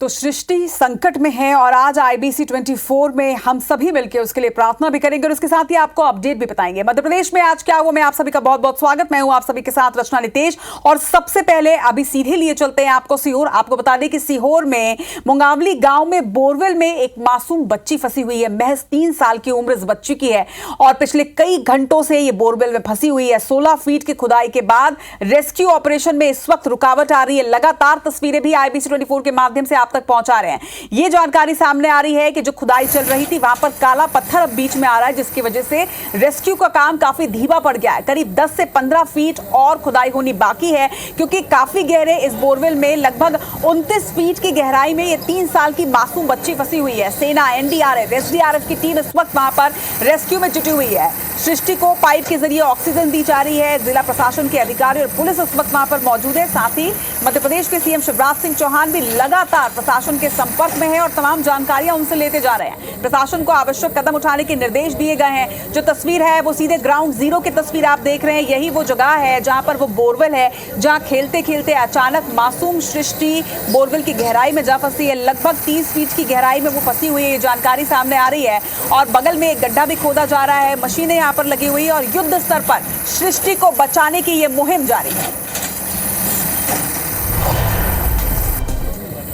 तो सृष्टि संकट में है और आज IBC 24 में हम सभी मिलकर उसके लिए प्रार्थना भी करेंगे और उसके साथ ही आपको अपडेट भी बताएंगे। मध्य प्रदेश में आज क्या हुआ, मैं आप सभी का बहुत बहुत स्वागत। मैं हूं आप सभी के साथ रचना नितेश और सबसे पहले अभी सीधे लिए चलते हैं आपको सीहोर। आपको बता दें कि सीहोर में मुंगावली गांव में बोरवेल में एक मासूम बच्ची फंसी हुई है। महज 3 साल की उम्र इस बच्ची की है और पिछले कई घंटों से ये बोरवेल में फंसी हुई है। 16 फीट की खुदाई के बाद रेस्क्यू ऑपरेशन में इस वक्त रुकावट आ रही है। लगातार तस्वीरें भी IBC 24 के माध्यम से आप तक पहुंचा रहे हैं। ये जानकारी सामने आ रही है कि जो खुदाई चल रही थी वहां पर काला पत्थर अब बीच में आ रहा है, जिसकी वजह से रेस्क्यू का काम काफी धीमा पड़ गया है। करीब 10 से 15 फीट और खुदाई होनी बाकी है क्योंकि काफी गहरे इस बोरवेल में लगभग 29 फीट की गहराई में ये 3 साल की मासूम बच्ची फंसी हुई है। सेना, NDRF, SDRF की टीम इस वक्त वहां पर रेस्क्यू में जुटी हुई है। सृष्टि को पाइप के जरिए ऑक्सीजन दी जा रही है। जिला प्रशासन के अधिकारी और पुलिस इस वक्त वहां पर मौजूद है। साथ ही मध्य प्रदेश के CM शिवराज सिंह चौहान भी लगातार प्रशासन के संपर्क में है और तमाम जानकारियां उनसे लेते जा रहे हैं। प्रशासन को आवश्यक कदम उठाने के निर्देश दिए गए हैं। जो तस्वीर है वो सीधे ग्राउंड जीरो की तस्वीर आप देख रहे हैं। यही वो जगह है जहां पर वो बोरवेल है, जहां खेलते खेलते अचानक मासूम सृष्टि बोरवेल की गहराई में जा फंसी है। लगभग 30 फीट की गहराई में वो फंसी हुई है, ये जानकारी सामने आ रही है। और बगल में एक गड्ढा भी खोदा जा रहा है, मशीनें यहाँ पर लगी हुई और युद्ध स्तर पर सृष्टि को बचाने की ये मुहिम जारी है।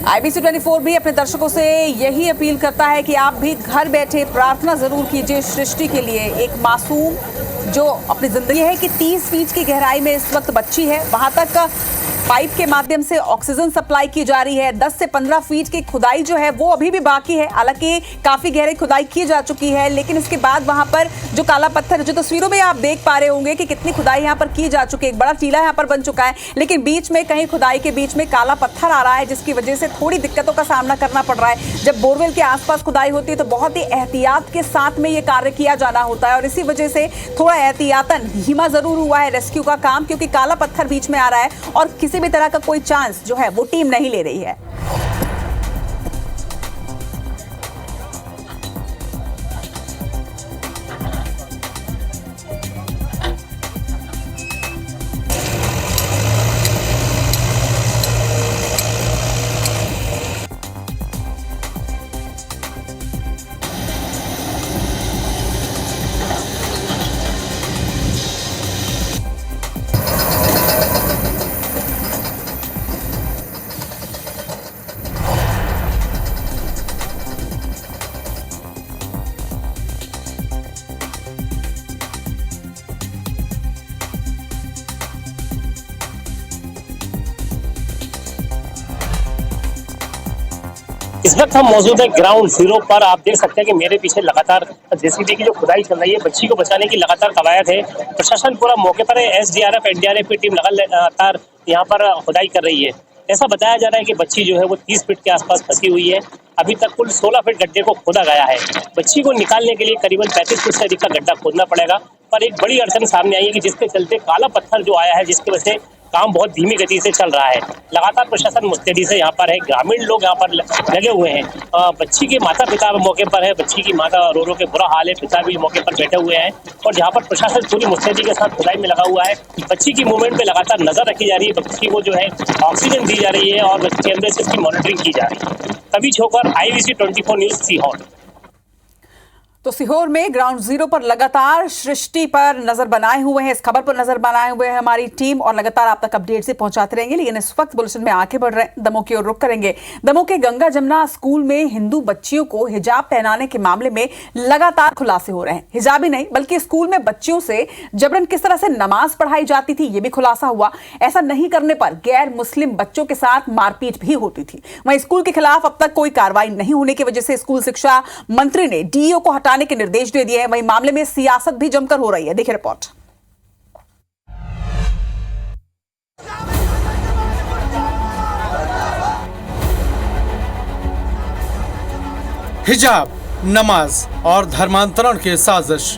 IBC 24 भी अपने दर्शकों से यही अपील करता है कि आप भी घर बैठे प्रार्थना जरूर कीजिए सृष्टि के लिए। एक मासूम जो अपनी जिंदगी है कि 30 फीट की गहराई में इस वक्त बच्ची है, वहां तक पाइप के माध्यम से ऑक्सीजन सप्लाई की जा रही है। 10 से 15 फीट की खुदाई जो है वो अभी भी बाकी है। हालांकि काफी गहरी खुदाई की जा चुकी है, लेकिन इसके बाद वहां पर जो काला पत्थर, जो तस्वीरों में आप देख पा रहे होंगे कि कितनी खुदाई यहां पर की जा चुकी है। एक बड़ा टीला यहां पर बन चुका है, लेकिन बीच में कहीं खुदाई के बीच में काला पत्थर आ रहा है, जिसकी वजह से थोड़ी दिक्कतों का सामना करना पड़ रहा है। जब बोरवेल के आसपास खुदाई होती है तो बहुत ही एहतियात के साथ में ये कार्य किया जाना होता है और इसी वजह से थोड़ा एहतियातन धीमा जरूर हुआ है रेस्क्यू का काम, क्योंकि काला पत्थर बीच में आ रहा है और किसी भी तरह का कोई चांस जो है वो टीम नहीं ले रही है। इस वक्त हम मौजूद है ग्राउंड जीरो पर। आप देख सकते हैं कि मेरे पीछे लगातार JCB की जो खुदाई चल रही है, बच्ची को बचाने की लगातार कवायद है। प्रशासन पूरा मौके पर है। SDRF, NDRF की टीम लगातार यहाँ पर खुदाई कर रही है। ऐसा बताया जा रहा है कि बच्ची जो है वो 30 फीट के आसपास फंसी हुई है। अभी तक कुल 16 फीट गड्ढे को खोदा गया है। बच्ची को निकालने के लिए करीबन 35 फीट से अधिक का गड्ढा खोदना पड़ेगा, पर एक बड़ी अड़चन सामने आई है कि जिसके चलते काला पत्थर जो आया है, जिसकी वजह से काम बहुत धीमी गति से चल रहा है। लगातार प्रशासन मुस्तैदी से यहाँ पर है, ग्रामीण लोग यहाँ पर लगे हुए हैं। बच्ची के माता पिता मौके पर है, बच्ची की माता रो रो के बुरा हाल है, पिता भी मौके पर बैठे हुए हैं और यहाँ पर प्रशासन पूरी मुस्तैदी के साथ खुदाई में लगा हुआ है। बच्ची की मूवमेंट पे लगातार नजर रखी जा रही है, बच्ची को जो है ऑक्सीजन दी जा रही है और कैमरे से इसकी मॉनिटरिंग की जा रही है। तभी छोकर IBC 24 न्यूज सीहोर। तो सीहोर में ग्राउंड जीरो पर लगातार सृष्टि पर नजर बनाए हुए हैं, इस खबर पर नजर बनाए हुए हैं हमारी टीम और लगातार आप तक अपडेट से पहुंचाते रहेंगे। लेकिन इस वक्त बुलेटिन में आगे बढ़ रहे हैं, दमोह की ओर रुख करेंगे। दमोह के गंगा जमुना स्कूल में हिंदू बच्चियों को हिजाब पहनाने के मामले में लगातार खुलासे हो रहे हैं। हिजाब ही नहीं बल्कि स्कूल में बच्चियों से जबरन किस तरह से नमाज पढ़ाई जाती थी, यह भी खुलासा हुआ। ऐसा नहीं करने पर गैर मुस्लिम बच्चों के साथ मारपीट भी होती थी। वहीं स्कूल के खिलाफ अब तक कोई कार्रवाई नहीं होने की वजह से स्कूल शिक्षा मंत्री ने DEO को हटाने के निर्देश दे दिए हैं। वहीं मामले में सियासत भी जमकर हो रही है। देखिए रिपोर्ट। हिजाब, नमाज और धर्मांतरण की साजिश।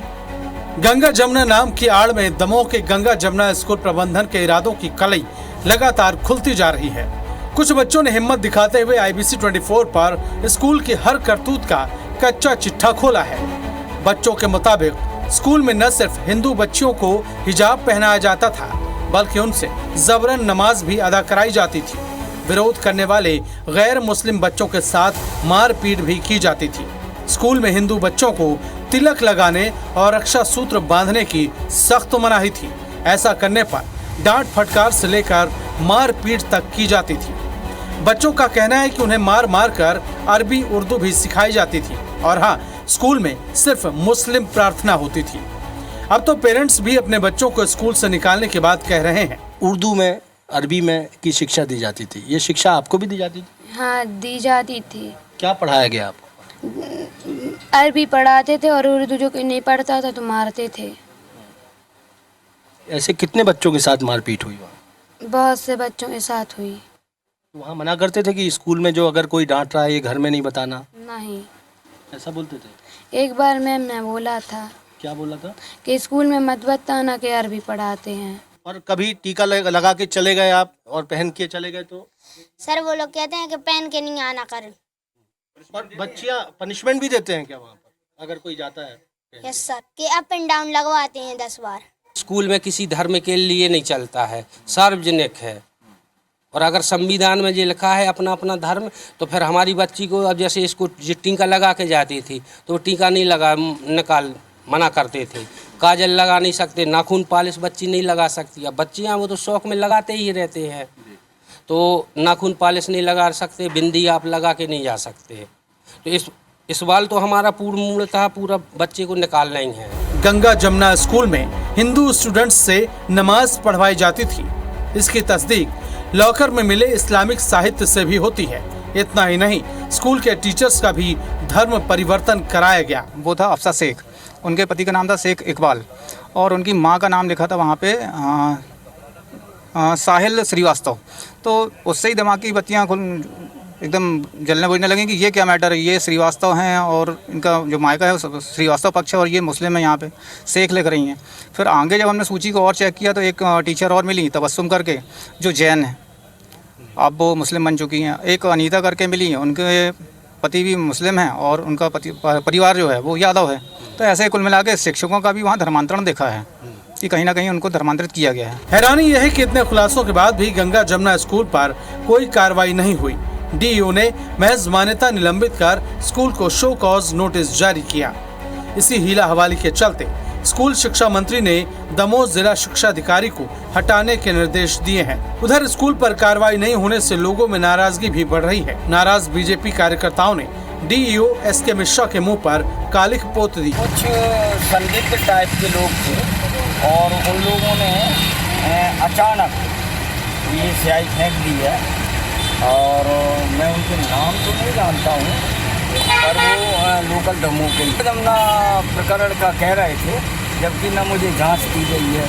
गंगा जमुना नाम की आड़ में दमोह के गंगा जमुना स्कूल प्रबंधन के इरादों की कलई लगातार खुलती जा रही है। कुछ बच्चों ने हिम्मत दिखाते हुए IBC 24 पर स्कूल की हर करतूत का कच्चा चिट्ठा खोला है। बच्चों के मुताबिक स्कूल में न सिर्फ हिंदू बच्चियों को हिजाब पहनाया जाता था, बल्कि उनसे जबरन नमाज भी अदा कराई जाती थी। विरोध करने वाले गैर मुस्लिम बच्चों के साथ मारपीट भी की जाती थी। स्कूल में हिंदू बच्चों को तिलक लगाने और रक्षा सूत्र बांधने की सख्त मनाही थी। ऐसा करने पर डांट फटकार से लेकर मारपीट तक की जाती थी। बच्चों का कहना है कि उन्हें मार मार कर अरबी उर्दू भी सिखाई जाती थी और हाँ, स्कूल में सिर्फ मुस्लिम प्रार्थना होती थी। अब तो पेरेंट्स भी अपने बच्चों को स्कूल से निकालने की बात कह रहे हैं। उर्दू में, अरबी में की शिक्षा दी जाती थी। ये शिक्षा आपको भी दी जाती थी? हाँ, दी जाती थी। क्या पढ़ाया गया आपको? अरबी पढ़ाते थे और उर्दू जो कोई नहीं पढ़ता था तो मारते थे। ऐसे कितने बच्चों के साथ मारपीट हुई वहाँ? बहुत से बच्चों के साथ हुई। वहाँ मना करते थे कि स्कूल में जो अगर कोई डांट रहा है ये घर में नहीं बताना? नहीं, ऐसा बोलते थे? एक बार मैम ने बोला था। क्या बोला था? कि स्कूल में मत बताना कि अरबी पढ़ाते हैं। और कभी टीका लगा के चले गए आप और पहन के चले गए तो? सर वो लोग कहते हैं कि पहन के नहीं आना कर। और बच्चियाँ पनिशमेंट भी देते हैं क्या वहाँ पर अगर कोई जाता है? यस सर, कि अप एंड डाउन लगवाते हैं 10 बार। स्कूल में किसी धर्म के लिए नहीं चलता है, सार्वजनिक है। और अगर संविधान में ये लिखा है अपना अपना धर्म, तो फिर हमारी बच्ची को अब जैसे इसको टीका लगा के जाती थी तो टीका नहीं मना करते थे। काजल लगा नहीं सकते, नाखून पॉलिश बच्ची नहीं लगा सकती। अब बच्चियाँ वो तो शौक में लगाते ही रहते हैं, तो नाखून पॉलिश नहीं लगा सकते, बिंदी आप लगा के नहीं जा सकते। तो इस बार तो हमारा पूर्णतः पूरा बच्चे को निकालना ही है। गंगा जमुना स्कूल में हिंदू स्टूडेंट्स से नमाज पढ़वाई जाती थी। इसकी तस्दीक लॉकर में मिले इस्लामिक साहित्य से भी होती है। इतना ही नहीं, स्कूल के टीचर्स का भी धर्म परिवर्तन कराया गया। वो था अफसा शेख, उनके पति का नाम था शेख इकबाल और उनकी माँ का नाम लिखा था वहाँ पे साहिल श्रीवास्तव। तो उससे ही दिमाग की बत्तियाँ एकदम जलने बुझने लगी कि ये क्या मैटर है, ये श्रीवास्तव हैं और इनका जो मायका है वो श्रीवास्तव पक्ष है और ये मुस्लिम है, यहाँ पे शेख लिख रही हैं। फिर आगे जब हमने सूची को और चेक किया तो एक टीचर और मिली तबस्सुम करके, जो जैन है, अब वो मुस्लिम बन चुकी हैं। एक अनीता करके मिली, उनके पति भी मुस्लिम हैं और उनका परिवार जो है वो यादव है। तो ऐसे कुल मिला के शिक्षकों का भी वहाँ धर्मांतरण देखा है कि कहीं ना कहीं उनको धर्मांतरित किया गया है। हैरानी यह है कि इतने खुलासों के बाद भी गंगा जमुना स्कूल पर कोई कार्रवाई नहीं हुई। डीईओ ने महज मान्यता निलंबित कर स्कूल को शो कॉज नोटिस जारी किया। इसी हीला हवाली के चलते स्कूल शिक्षा मंत्री ने दमोह जिला शिक्षा अधिकारी को हटाने के निर्देश दिए हैं। उधर स्कूल पर कार्रवाई नहीं होने से लोगों में नाराजगी भी बढ़ रही है। नाराज बीजेपी कार्यकर्ताओं ने डीईओ एसके मिश्रा के मुंह पर कालिख पोत दी। कुछ संदिग्ध टाइप के लोग थे और उन लोगों ने अचानक ये स्याही फेंक दी है और मैं उनके नाम तो नहीं जानता हूँ, पर वो लोकल दमोह के जमुना प्रकरण का कह रहे थे, जबकि न मुझे जांच की गई है,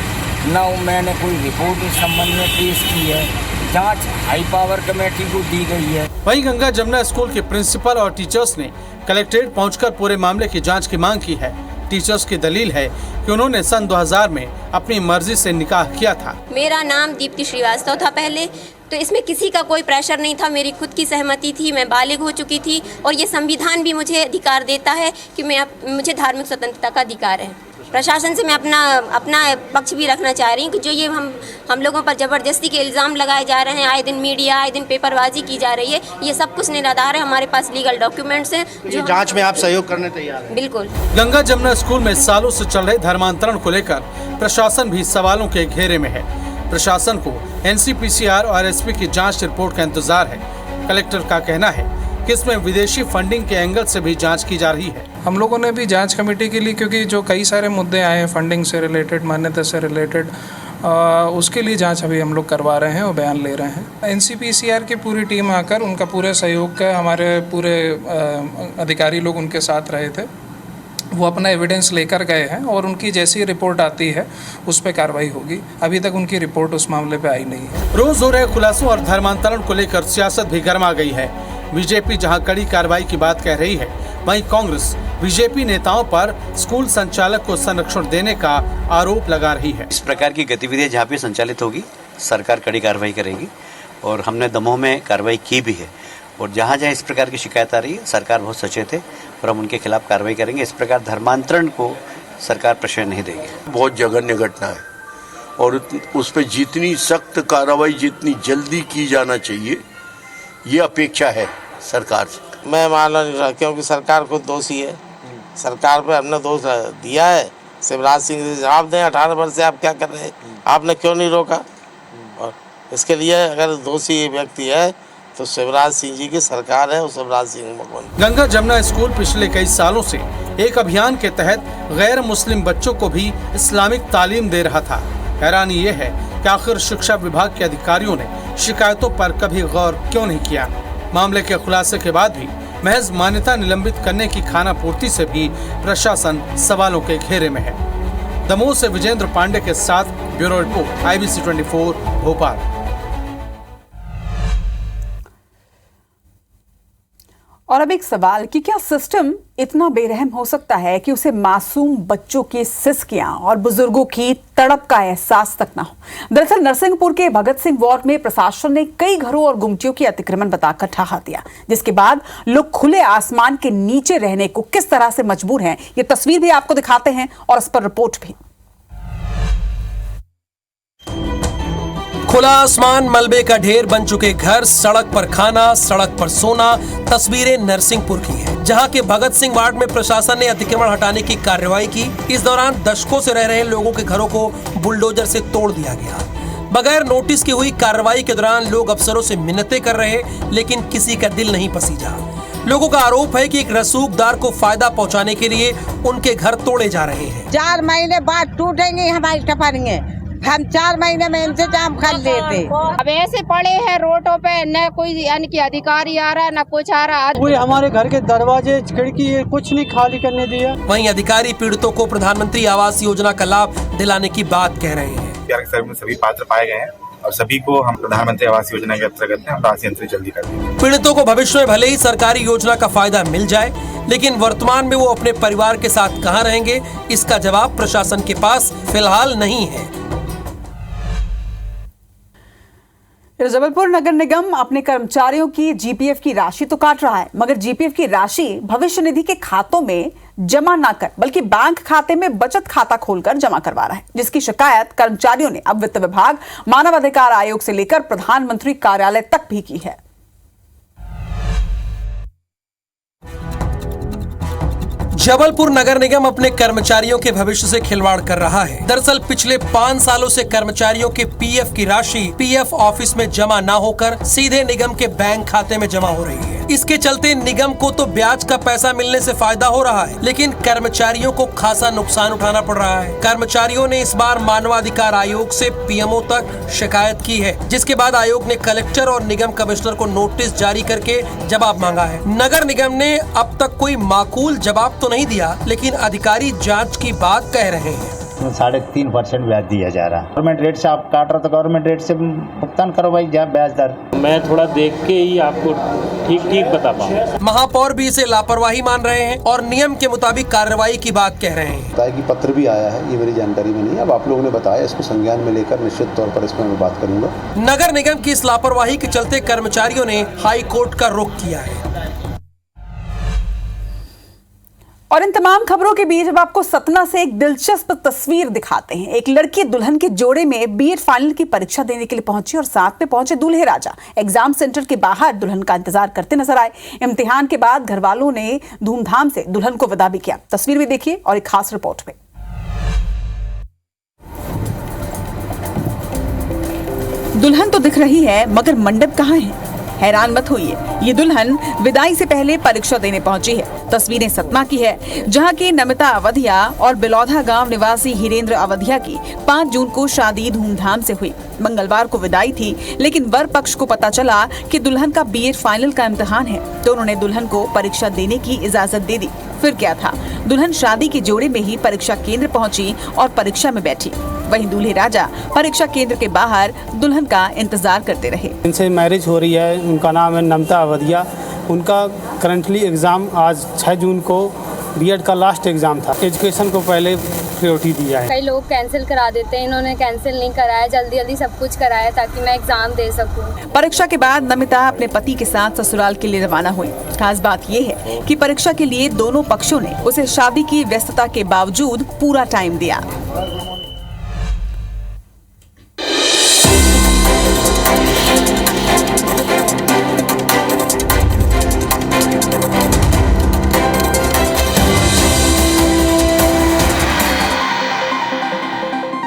न मैंने कोई रिपोर्ट इस संबंध में पेश की है। जांच हाई पावर कमेटी को दी गई है। वहीं गंगा जमुना स्कूल के प्रिंसिपल और टीचर्स ने कलेक्ट्रेट पहुंचकर पूरे मामले की जांच की मांग की है। टीचर्स की दलील है कि उन्होंने सन 2000 में अपनी मर्जी से निकाह किया था। मेरा नाम दीप्ति श्रीवास्तव था पहले, तो इसमें किसी का कोई प्रेशर नहीं था, मेरी खुद की सहमति थी, मैं बालिग हो चुकी थी और ये संविधान भी मुझे अधिकार देता है कि मुझे धार्मिक स्वतंत्रता का अधिकार है। प्रशासन से मैं अपना पक्ष भी रखना चाह रही हूँ कि जो ये हम लोगों पर जबरदस्ती के इल्ज़ाम लगाए जा रहे हैं, आए दिन मीडिया, आए दिन पेपरबाजी की जा रही है, ये सब कुछ निराधार है। हमारे पास लीगल डॉक्यूमेंट्स हैं जो जांच में आप सहयोग करने तैयार हैं? बिल्कुल। गंगा जमुना स्कूल में सालों से चल रहे धर्मांतरण को लेकर प्रशासन भी सवालों के घेरे में है। प्रशासन को एनसीपीसीआर और एसपी की जांच रिपोर्ट का इंतजार है। कलेक्टर का कहना है कि इसमें विदेशी फंडिंग के एंगल से भी जांच की जा रही है। हम लोगों ने भी जांच कमेटी के लिए, क्योंकि जो कई सारे मुद्दे आए हैं फंडिंग से रिलेटेड, मान्यता से रिलेटेड, उसके लिए जांच अभी हम लोग करवा रहे हैं और बयान ले रहे हैं। एनसीपीसीआर की पूरी टीम आकर उनका पूरे सहयोग का, हमारे पूरे अधिकारी लोग उनके साथ रहे थे, वो अपना एविडेंस लेकर गए हैं और उनकी जैसी रिपोर्ट आती है उस पर कार्रवाई होगी। अभी तक उनकी रिपोर्ट उस मामले पे आई नहीं है। रोज हो रहे खुलासों और धर्मांतरण को लेकर सियासत भी गर्मा गई है। बीजेपी जहां कड़ी कार्रवाई की बात कह रही है, वहीं कांग्रेस बीजेपी नेताओं पर स्कूल संचालक को संरक्षण देने का आरोप लगा रही है। इस प्रकार की गतिविधियां जहाँ पे संचालित होगी, सरकार कड़ी कार्रवाई करेगी और हमने दमोह में कार्रवाई की भी है। और जहाँ जहाँ इस प्रकार की शिकायत आ रही है, सरकार बहुत सचेत है और हम उनके खिलाफ कार्रवाई करेंगे। इस प्रकार धर्मांतरण को सरकार प्रश्रय नहीं देगी। बहुत जघन्य घटना है और उस पर जितनी सख्त कार्रवाई जितनी जल्दी की जाना चाहिए ये अपेक्षा है सरकार से। मैं मानना नहीं रहा, क्योंकि सरकार खुद दोषी है। सरकार पे हमने दोष दिया है। शिवराज सिंह जी जवाब दें, 18 वर्ष से आप क्या कर रहे हैं, आपने क्यों नहीं रोका? और इसके लिए अगर दोषी व्यक्ति है तो शिवराज सिंह जी की सरकार है और शिवराज सिंह मुख्यमंत्री। गंगा जमुना स्कूल पिछले कई सालों से एक अभियान के तहत गैर मुस्लिम बच्चों को भी इस्लामिक तालीम दे रहा था। हैरानी ये है कि आखिर शिक्षा विभाग के अधिकारियों ने शिकायतों पर कभी गौर क्यों नहीं किया। मामले के खुलासे के बाद भी महज मान्यता निलंबित करने की खानापूर्ति से भी प्रशासन सवालों के घेरे में है। दमोह से विजेंद्र पांडे के साथ ब्यूरो रिपोर्ट, IBC 24 भोपाल। और अब एक सवाल कि क्या सिस्टम इतना बेरहम हो सकता है कि उसे मासूम बच्चों की सिसकियां और बुजुर्गों की तड़प का एहसास तक ना हो। दरअसल नरसिंहपुर के भगत सिंह वार्ड में प्रशासन ने कई घरों और गुमटियों की अतिक्रमण बताकर ठहा दिया, जिसके बाद लोग खुले आसमान के नीचे रहने को किस तरह से मजबूर हैं, ये तस्वीर भी आपको दिखाते हैं और इस पर रिपोर्ट भी। खुला आसमान, मलबे का ढेर, बन चुके घर, सड़क पर खाना, सड़क पर सोना, तस्वीरें नरसिंहपुर की है, जहां के भगत सिंह वार्ड में प्रशासन ने अतिक्रमण हटाने की कार्रवाई की। इस दौरान दशकों से रह रहे लोगों के घरों को बुलडोजर से तोड़ दिया गया। बगैर नोटिस की हुई कार्रवाई के दौरान लोग अफसरों से मिन्नतें कर रहे, लेकिन किसी का दिल नहीं पसीजा। लोगों का आरोप है कि एक रसूखदार को फायदा पहुंचाने के लिए उनके घर तोड़े जा रहे हैं। 4 महीने बाद टूटेंगे हमारी टपरेंगे, हम 4 महीने में इंतजाम कर लेते। अब ऐसे पड़े हैं रोडों पे, न कोई यानी कि अधिकारी आ रहा, न कुछ आ रहा। कोई हमारे घर के दरवाजे खिड़की कुछ नहीं खाली करने दिया। वहीं अधिकारी पीड़ितों को प्रधानमंत्री आवास योजना का लाभ दिलाने की बात कह रहे हैं। सभी पात्र पाए गए हैं और सभी को हम प्रधानमंत्री आवास योजना के अंतर्गत हम राशि अंतरित जल्दी कर देंगे। पीड़ितों को भविष्य में भले ही सरकारी योजना का फायदा मिल जाए, लेकिन वर्तमान में वो अपने परिवार के साथ कहां रहेंगे, इसका जवाब प्रशासन के पास फिलहाल नहीं है। जबलपुर नगर निगम अपने कर्मचारियों की जीपीएफ की राशि तो काट रहा है, मगर जीपीएफ की राशि भविष्य निधि के खातों में जमा ना कर बल्कि बैंक खाते में बचत खाता खोलकर जमा करवा रहा है, जिसकी शिकायत कर्मचारियों ने अब वित्त विभाग, मानव अधिकार आयोग से लेकर प्रधानमंत्री कार्यालय तक भी की है। जबलपुर नगर निगम अपने कर्मचारियों के भविष्य से खिलवाड़ कर रहा है। दरअसल पिछले 5 सालों से कर्मचारियों के पीएफ की राशि पीएफ ऑफिस में जमा न होकर सीधे निगम के बैंक खाते में जमा हो रही है। इसके चलते निगम को तो ब्याज का पैसा मिलने से फायदा हो रहा है, लेकिन कर्मचारियों को खासा नुकसान उठाना पड़ रहा है। कर्मचारियों ने इस बार मानवाधिकार आयोग से पीएमओ तक शिकायत की है, जिसके बाद आयोग ने कलेक्टर और निगम कमिश्नर को नोटिस जारी करके जवाब मांगा है। नगर निगम ने अब तक कोई माकूल जवाब तो नहीं दिया, लेकिन अधिकारी जांच की बात कह रहे हैं। 3.5% ब्याज दिया जा रहा है। गवर्नमेंट रेट से आप काट रहे तो गवर्नमेंट रेट से भुगतान करो भाई, जहाँ ब्याज दर। मैं थोड़ा देख के ही आपको ठीक बता पाऊँ। महापौर भी इसे लापरवाही मान रहे हैं और नियम के मुताबिक कार्रवाई की बात कह रहे हैं। की पत्र भी आया है, ये मेरी जानकारी में नहीं है, अब आप लोगों ने बताया, इसको संज्ञान में लेकर निश्चित तौर पर इसमें मैं बात करूंगा। नगर निगम की इस लापरवाही के चलते कर्मचारियों ने हाई कोर्ट का रुख किया है। और इन तमाम खबरों के बीच अब आपको सतना से एक दिलचस्प तस्वीर दिखाते हैं। एक लड़की दुल्हन के जोड़े में बीएड फाइनल की परीक्षा देने के लिए पहुंची और साथ में पहुंचे दूल्हे राजा। एग्जाम सेंटर के बाहर दुल्हन का इंतजार करते नजर आए। इम्तिहान के बाद घर वालों ने धूमधाम से दुल्हन को विदा भी किया। तस्वीर भी देखिए और एक खास रिपोर्ट में। दुल्हन तो दिख रही है, मगर मंडप कहाँ है? हैरान मत होइए, ये दुल्हन विदाई से पहले परीक्षा देने पहुंची है। तस्वीरें सतना की है, जहां की नमिता अवधिया और बिलौधा गांव निवासी हिरेंद्र अवधिया की 5 जून को शादी धूमधाम से हुई। मंगलवार को विदाई थी, लेकिन वर पक्ष को पता चला कि दुल्हन का बीएड फाइनल का इम्तिहान है, तो उन्होंने दुल्हन को परीक्षा देने की इजाजत दे दी। फिर क्या था, दुल्हन शादी के जोड़े में ही परीक्षा केंद्र पहुंची और परीक्षा में बैठी। वहीं दूल्हे राजा परीक्षा केंद्र के बाहर दुल्हन का इंतजार करते रहे। इनसे मैरिज हो रही है, उनका नाम है नमिता अवधिया। उनका करंटली एग्जाम आज 6 जून को बीएड का लास्ट एग्जाम था। एजुकेशन को पहले प्रायोरिटी दिया है। कई लोग कैंसिल करा देते हैं, इन्होंने कैंसिल नहीं कराया, जल्दी जल्दी सब कुछ कराया ताकि मैं एग्जाम दे सकूं। परीक्षा के बाद नमिता अपने पति के साथ ससुराल के लिए रवाना हुई। खास बात यह है कि परीक्षा के लिए दोनों पक्षों ने उसे शादी की व्यस्तता के बावजूद पूरा टाइम दिया।